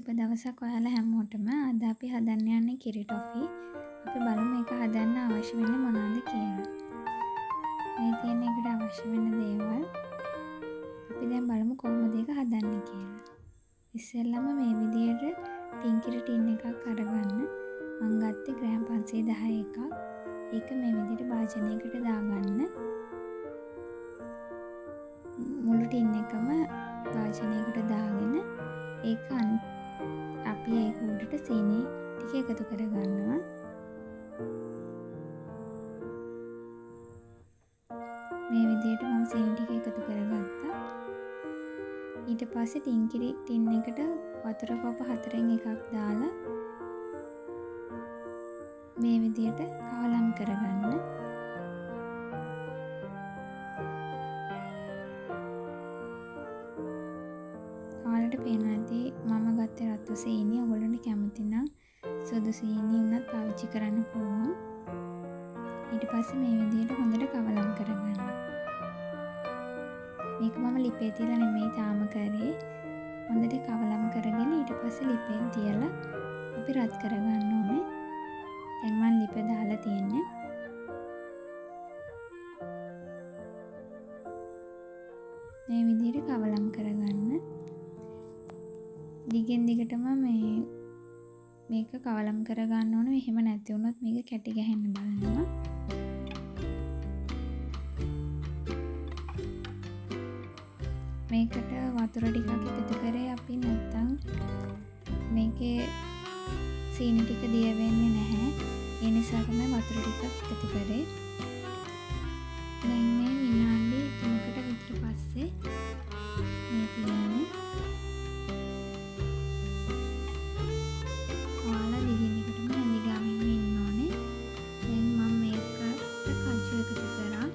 සුබ දවසක් ඔයාලා හැමෝටම. අද අපි හදන්න යන්නේ කිරි ටොෆි. අපි බලමු මේක හදන්න අවශ්‍ය වෙන්නේ මොනවද කියලා. මේ තියෙන එකට අවශ්‍ය වෙන දේවල් අපි දැන් බලමු කොහොමද ඒක හදන්නේ කියලා. ඉස්සෙල්ලම මේ විදියට ටින්කිරි ටින් එකක් අරගන්න. මම ගත්තේ ග්‍රෑම් 510 එකක්. ඒක මේ විදියට භාජනයකට දාගන්න. මුළු ටින් එකම භාජනයකට දාගෙන ඒක අපි ඒක උඩට සීනි ටික එකතු කරගන්නවා. මේ විදිහට මම සීනි ටික එකතු කරගත්තා. ඊට පස්සේ ටින්කිරි ටින් එකට වතුර කෝප 4න් එකක් දාලා මේ විදිහට කවලම් කරගන්න. ඔයාලට පේනවා ඇති මම ගත්තේ රතු සීනි. ඔයගොල්ලන්ට කැමති නම් සුදු සීනි උනත් පාවිච්චි කරන්න පුළුවන්. ඊට පස්සේ මේ විදිහට හොඳට කවලම් කරගන්න. මේක මම ලිපේ තියලා නෙමෙයි තාම කරේ. හොඳට කවලම් කරගෙන ඊට පස්සේ ලිපෙන් තියලා අපි රත් කරගන්න ඕනේ. දැන් මම ලිප දාලා තියෙන්නේ. මේ විදිහට කවලම් කරගන්න. දිගින් දිගටම මේක කවලම් කරගන්න ඕනේ. එහෙම නැති වුණොත් මේක කැටි ගහන්න බලනවා. මේකට වතුර ටිකක් එකතු කරේ අපි නැත්තම් මේකේ සීනි ටික දිය වෙන්නේ නැහැ. ඒ නිසා තමයි වතුර ටිකක් එකතු කරේ. දැන් මේ විනාඩි 3කට විතර පස්සේ මේ තියෙන්නේ ඔයාලා දිගින් දිගටම හැඳි ගාමින් ඉන්න ඕනේ. දැන් මම මේකට කජු එකතු කරා.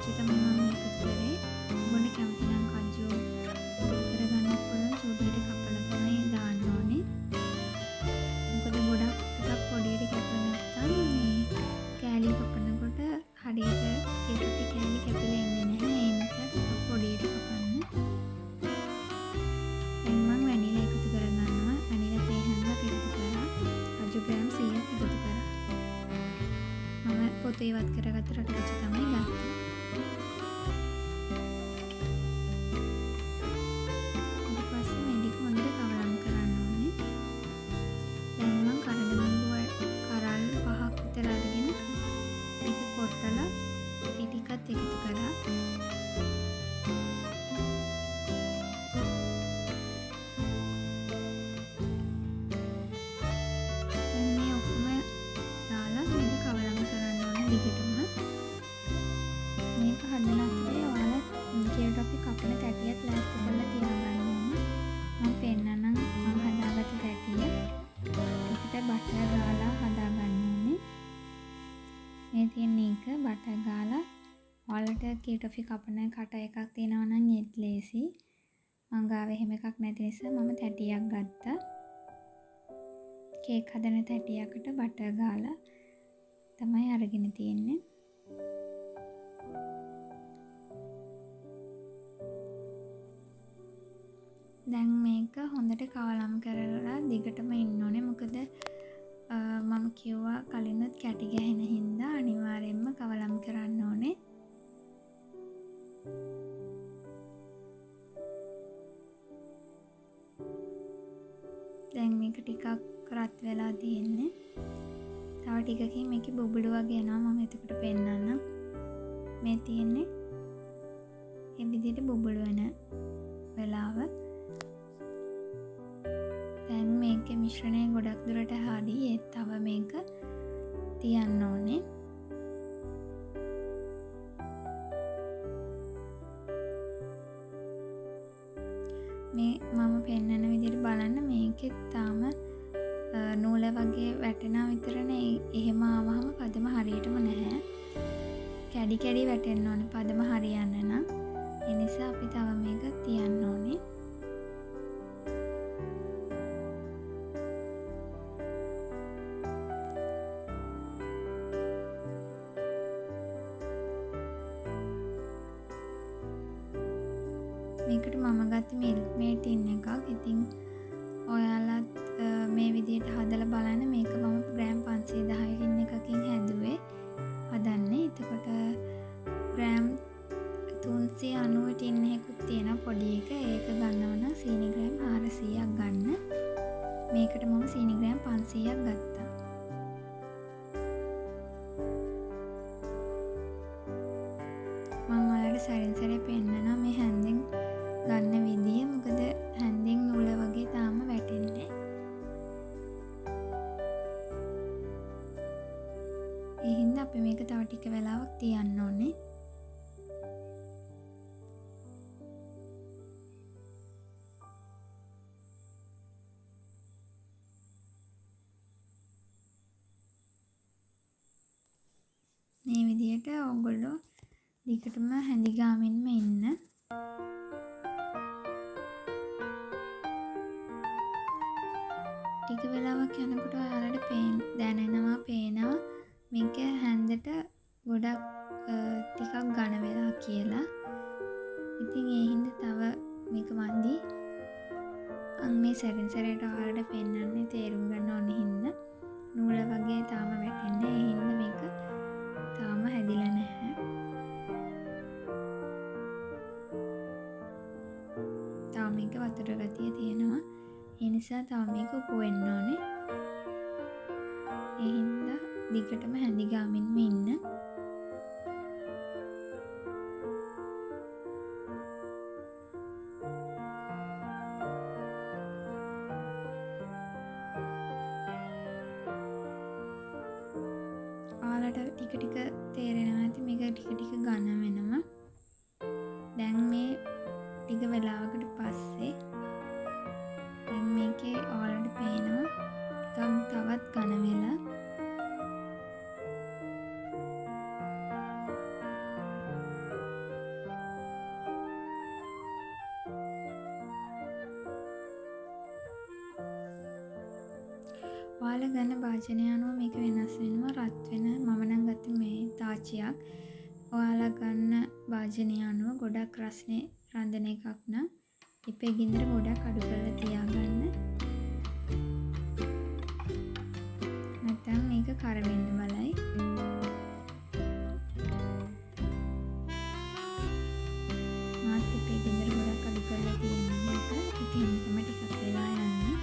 කජු තමයි මම එකතු කරේ. ඔයගොල්ලෝ කැමති නම් කජු එකතු කරගන්න පුළුවන්. චූටියට කපලා තමයි දාන්න ඕනේ. මොකද ගොඩක් ටිකක් පොඩියට කැපුවේ නැත්නම් මේ කෑලි කපනකොට හරියට ඒකේ කෑලි කැපිලා එන්නේ නැහැ. ඒ නිසා ටිකක් පොඩියට කපන්න. දැන් මම වැනිලා එකතු කරගන්නවා. වැනිලා තේ හැන්දක් එකතු කරා. කජු ග්‍රෑම් 100ක් එකතු කරා. මම පොතේ ඉවත් කරගත්ත රට කජු තමයි ගත්තේ. මේක හදන අතරේ ඔයාලා කිරි ටොෆි කපන තැටියක් ලෑස්ති කරලා තියාගන්න ඕනේ. මම පෙන්නන්නම් මම හදාගත්ත තැටිය. ඒකට බටර් ගාලා හදාගන්න ඕනේ. මේ තියෙන එක බටර් ගාලා ඔයාලට කිරි ටොෆි කපන කට එකක් තියෙනවා නම් ඒත් ලේසි. මං ගාව එහෙම එකක් නැති නිසා මම තැටියක් ගත්තා. කේක් හදන තැටියකට බටර් ගාලා තමයි අරගෙන තියෙන්නේ. දැන් මේක හොඳට කවලම් කරලා දිගටම ඉන්න ඕනේ. මොකද මම කිව්වා කලිනුත් කැටි ගැහෙන හින්දා අනිවාර්යෙන්ම කවලම් කරන්න ඕනේ. දැන් මේක ටිකක් රත් වෙලා තියෙන්නේ. තව ටිකකින් මේකේ බුබුලු වගේ එනවා. මම එතකොට පෙන්නන්නම්. මේ තියෙන්නේ මේ විදිහට බුබුලු වෙන වෙලාව. දැන් මේකේ මිශ්‍රණය ගොඩක් දුරට හරි. ඒත් තව මේක තියන්න ඕනේ. මේ මම පෙන්නන විදිහට බලන්න. මේකෙත් තාම නූල වගේ වැටෙනා විතරනේ. එහෙම ආවහම පදම හරියටම නැහැ. කැඩි කැඩි වැටෙන්න ඕනේ පදම හරියන්න නම්. ඒ නිසා අපි තව මේක තියන්න ඕනේ. මේකට මම ගත්ත මිල්ක් මේඩ් ටින් එකක්. ඉතින් ඔයාලත් මේ විදිහට හදලා බලන්න. මේක මම ග්‍රෑම් 510 ටින් එකකින් හැදුවේ හදන්නේ. එතකොට ග්‍රෑම් 390 ටින් එකකුත් තියෙන පොඩි එක. ඒක ගන්නවා නම් සීනි ග්‍රෑම් 400ක් ගන්න. මේකට මම සීනි ග්‍රෑම් 500ක් ගත්තා. මම ඔයාලට සැරින් සැරේ පෙන්නනවා මේ හැන්දෙන් ගන්න විදිය. මොකද හැන්දෙන් නූල වගේ තාම වැටෙන්නේ. ඒ හින්දා අපි මේක තව ටික වෙලාවක් තියන්න ඕනේ. මේ විදිහට ඔයගොල්ලෝ දිගටම හැඳි ගාමින්ම ඉන්න. ටික වෙලාවක් යනකොට ඔයාලට දැනෙනවා පේනවා මේක හැන්දට ගොඩක් ටිකක් ඝන වෙලා කියලා. ඉතින් ඒ හින්දා තව මේක මන්දි. මේ සැරින් සැරේට ඔයාලට පෙන්නන්නේ තේරුම් ගන්න ඕන හින්දා නූල වගේ තාම වැටෙන්නේ. ඒ හින්දා මේක තාම හැදිලා නැහැ. තාම මේක වතුර ගතිය තියෙනවා. ඒ නිසා තව මේක උපු වෙන්න ඕනේ. ඒ හින්දා දිගටම හැඳි ගාමින්ම ඉන්න. ඔයාලට ටික ටික තේරෙනවා ඇති මේක ටික ටික ඝන වෙනවා. දැන් මේ ටික වෙලාවකට පස්සේ දැන් මේකේ ඔයාලට පේනවා ටිකක් තවත් ඝන වෙලා. ඔයාලා ගන්න භාජනය අනුව මේක වෙනස් වෙනවා. රත් වෙන මම නම් ගත්තේ මේ තාච්චියක්. ඔයාලා ගන්න භාජනය අනුව ගොඩක් රස්නේ රඳන එකක් නම් ඉපේ ගින්දර ගොඩක් අඩු කරලා තියාගන්න. නැත්නම් මේක කරවෙන්න බලයි. මාත් ඉපේ ගින්දර ගොඩක් අඩු කරලා තියෙනවා මේක. ඉතින් තමයි ටිකක් වෙලා යන්නේ.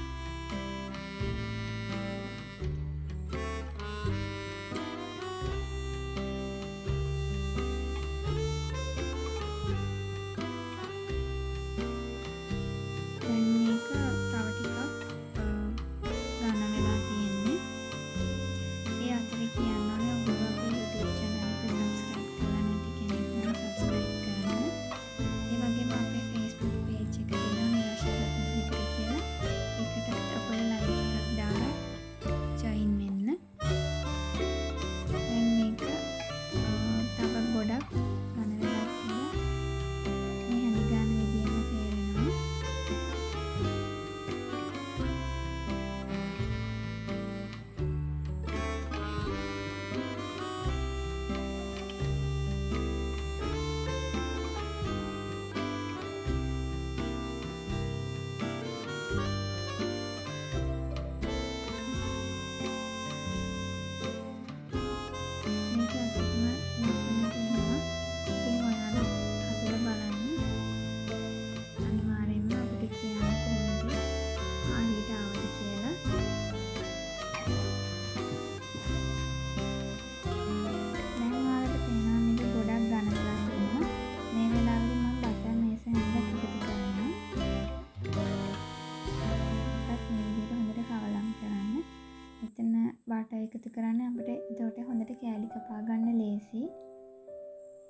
එකතු කරන්න අපිට එතකොට හොඳට කෑලි කපා ගන්න ලේසි.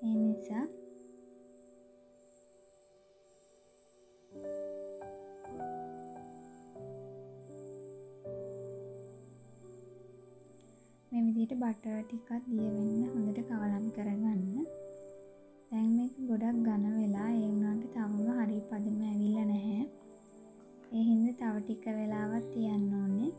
ඒ නිසා මේ විදිහට බටර් ටිකක් දිය වෙන්න හොඳට කවලම් කරගන්න. දැන් මේක ගොඩක් ඝන වෙලා ඒ වුණාට තවම හරිය පදම ඇවිල්ලා නැහැ. ඒ හින්දා තව ටික වෙලාවක් තියන්න ඕනේ.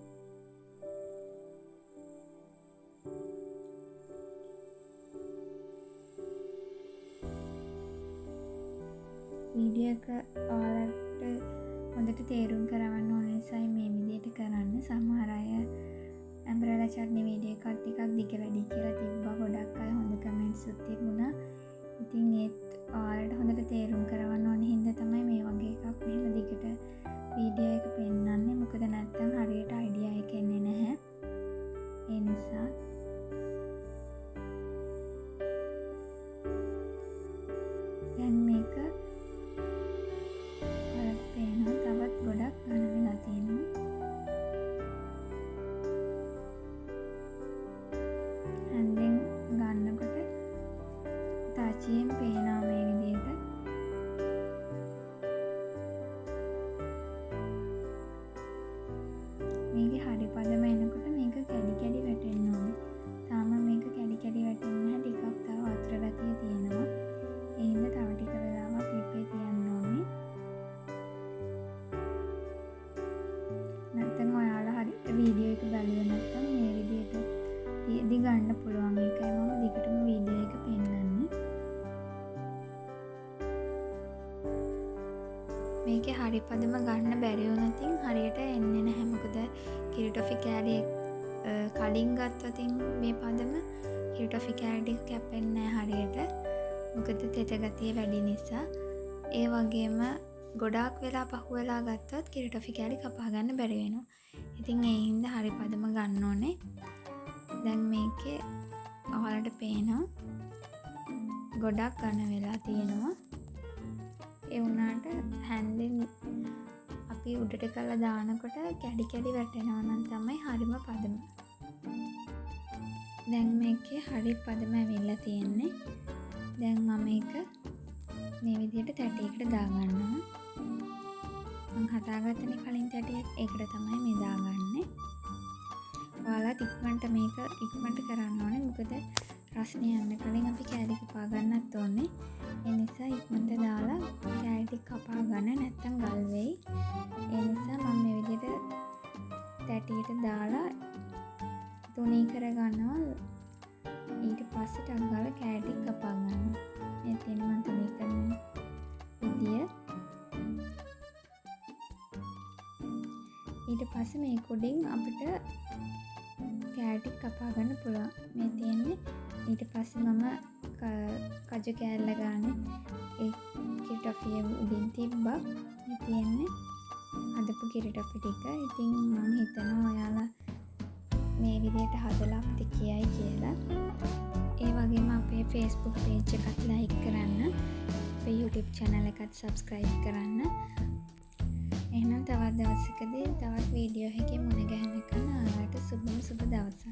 වීඩියෝ එක ඔයාලට හොඳට තේරුම් කරවන්න ඕන නිසායි මේ විදිහට කරන්න. සමහර අය ඇම්බරෙලා චට්නි වීඩියෝ එකක් ටිකක් දිග වැඩි කියලා තිබ්බා. ගොඩක් අය හොඳ කමෙන්ට්ස් උත් තිබුණා. ඉතින් ඒත් ඔයාලට හොඳට තේරුම් කරවන්න ඕන හින්දා තමයි මේ වගේ එකක් මෙහෙම දිගට වීඩියෝ එක පෙන්නන්නේ. මොකද නැත්තම් හරියට අයිඩියා එක එන්නේ නැහැ. ඒ නිසා දැන් මේක ඔයාලට පේනවා තවත් ගොඩක් ඝන වෙලා තියෙනවා. හැන්දෙන් ගන්නකොට තාචියෙන් පේනවා මේ විදිහට. මේකේ හරි පදම එනකොට මේක කැඩි කැඩි වැටෙන්න ඕනේ. තාම මේක කැඩි කැඩි වැටෙන්නේ නැහැ. ටිකක් තව වතුර ගතිය තියෙනවා. ඒ හින්දා තව ටික වෙලාවක් ලිපේ තියන්න ඕනේ. නැත්නම් ඔයාලා හරියට වීඩියෝ එක බැලුවේ නැත්නම් මේ විදිහට තියදී ගන්න පුළුවන්. ඒකයි මම දිගටම වීඩියෝ එක පෙන්නන්නේ. මේකේ හරි පදම ගන්න බැරි වුණාතින් හරියට එන්නේ නැහැ. මොකද කිරි ටොෆි කෑලි කලින් ගත්තොතින් මේ පදම කිරි ටොෆි කෑලි කැපෙන්නේ නැහැ හරියට. මොකද තෙත ගතිය වැඩි නිසා. ඒ වගේම ගොඩාක් වෙලා පහුවෙලා ගත්තොත් කිරි ටොෆි කෑලි කපා ගන්න බැරි වෙනවා. ඉතින් ඒ හින්දා හරි පදම ගන්න ඕනේ. දැන් මේකේ ඔයාලට පේනවා ගොඩක් ඝන වෙලා තියෙනවා. ඒ වුණාට හැන්දෙන් අපි උඩට කරලා දානකොට කැඩි කැඩි වැටෙනවා නම් තමයි හරිම පදම. දැන් මේකේ හරි පදම ඇවිල්ලා තියෙන්නේ. දැන් මම මේක මේ විදිහට තැටියකට දාගන්නවා. මම හදාගත්තනේ කලින් තැටියක්. ඒකට තමයි මේ දාගන්නේ. ඔයාලා ඉක්මනට මේක ඉක්මනට කරන්න ඕනේ. මොකද රස්නේ යන්න කලින් අපි කෑලි කපා ගන්නත් ඕනේ. ඒ නිසා ඉක්මනට දාලා කෑලි ටික කපා ගන්න නැත්නම් ගල් වෙයි. ඒ නිසා මම මේ විදිහට තැටියට දාලා තුනී කර ගන්නවා. ඊට පස්සේ ටක් ගාලා කෑලි ටික කපා ගන්නවා. මේ තියෙන මම තුනී කරන විදිය. ඊට පස්සේ මේ කුඩින් අපිට කෑලි ටික කපා ගන්න පුළුවන්. මේ තියෙන්නේ. ඊට පස්සේ මම කජු කෑල්ල ගන්න ඒ කිරි ටොෆිය උඩින් තිබ්බා. මේ තියෙන්නේ හදපු කිරි ටොෆි ටික. ඉතින් මම හිතනවා ඔයාලා මේ විදිහට හදලා අපිට කියයි කියලා. ඒ වගේම අපේ Facebook page එකත් like කරන්න. අපේ YouTube channel එකත් subscribe කරන්න. එහෙනම් තවත් දවසකදී තවත් වීඩියෝ එකකින් මුණ ගැහෙනකන් ඔයාලට සුබ දවසක්.